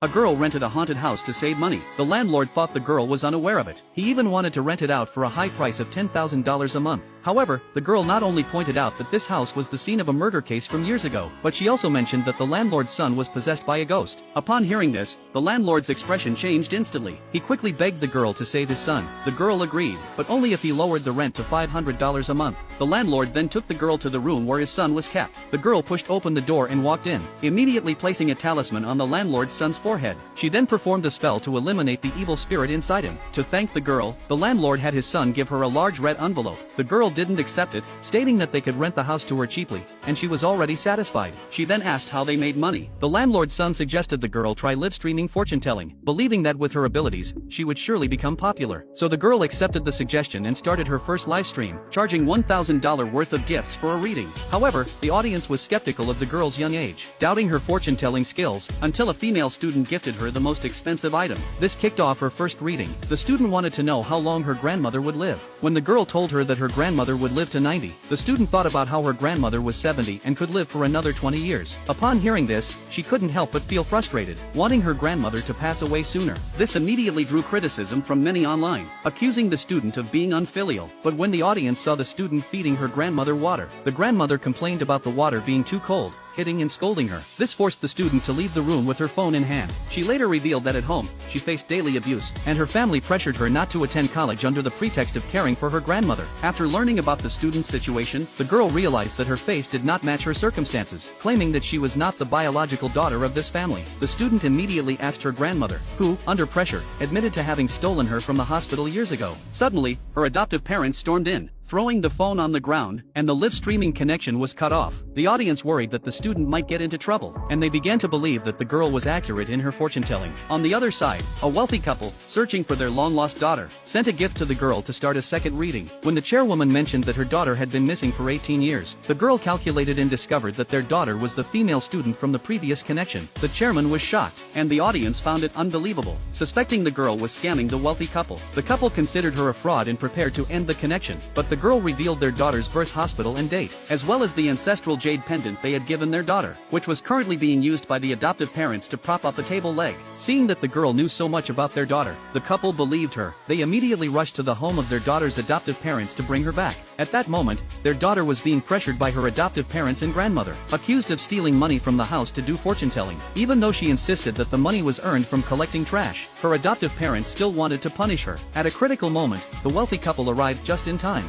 A girl rented a haunted house to save money. The landlord thought the girl was unaware of it. He even wanted to rent it out for a high price of $10,000 a month. However, the girl not only pointed out that this house was the scene of a murder case from years ago, but she also mentioned that the landlord's son was possessed by a ghost. Upon hearing this, the landlord's expression changed instantly. He quickly begged the girl to save his son. The girl agreed, but only if he lowered the rent to $500 a month. The landlord then took the girl to the room where his son was kept. The girl pushed open the door and walked in, immediately placing a talisman on the landlord's son's forehead. She then performed a spell to eliminate the evil spirit inside him. To thank the girl, the landlord had his son give her a large red envelope. The girl didn't accept it, stating that they could rent the house to her cheaply, and she was already satisfied. She then asked how they made money. The landlord's son suggested the girl try live streaming fortune telling, believing that with her abilities, she would surely become popular. So the girl accepted the suggestion and started her first live stream, charging $1,000 worth of gifts for a reading. However, the audience was skeptical of the girl's young age, doubting her fortune telling skills, until a female student gifted her the most expensive item. This kicked off her first reading. The student wanted to know how long her grandmother would live. When the girl told her that her grandmother would live to 90, the student thought about how her grandmother was 70 and could live for another 20 years. Upon hearing this, she couldn't help but feel frustrated, wanting her grandmother to pass away sooner. This immediately drew criticism from many online, accusing the student of being unfilial. But when the audience saw the student feeding her grandmother water, the grandmother complained about the water being too cold, hitting and scolding her. This forced the student to leave the room with her phone in hand. She later revealed that at home, she faced daily abuse, and her family pressured her not to attend college under the pretext of caring for her grandmother. After learning about the student's situation, the girl realized that her face did not match her circumstances, claiming that she was not the biological daughter of this family. The student immediately asked her grandmother, who, under pressure, admitted to having stolen her from the hospital years ago. Suddenly, her adoptive parents stormed in, throwing the phone on the ground, and the live streaming connection was cut off. The audience worried that the student might get into trouble, and they began to believe that the girl was accurate in her fortune telling. On the other side, a wealthy couple, searching for their long-lost daughter, sent a gift to the girl to start a second reading. When the chairwoman mentioned that her daughter had been missing for 18 years, the girl calculated and discovered that their daughter was the female student from the previous connection. The chairman was shocked, and the audience found it unbelievable, suspecting the girl was scamming the wealthy couple. The couple considered her a fraud and prepared to end the connection, but the girl revealed their daughter's birth hospital and date, as well as the ancestral jade pendant they had given their daughter, which was currently being used by the adoptive parents to prop up a table leg. Seeing that the girl knew so much about their daughter, the couple believed her. They immediately rushed to the home of their daughter's adoptive parents to bring her back. At that moment, their daughter was being pressured by her adoptive parents and grandmother, accused of stealing money from the house to do fortune telling. Even though she insisted that the money was earned from collecting trash, her adoptive parents still wanted to punish her. At a critical moment, the wealthy couple arrived just in time.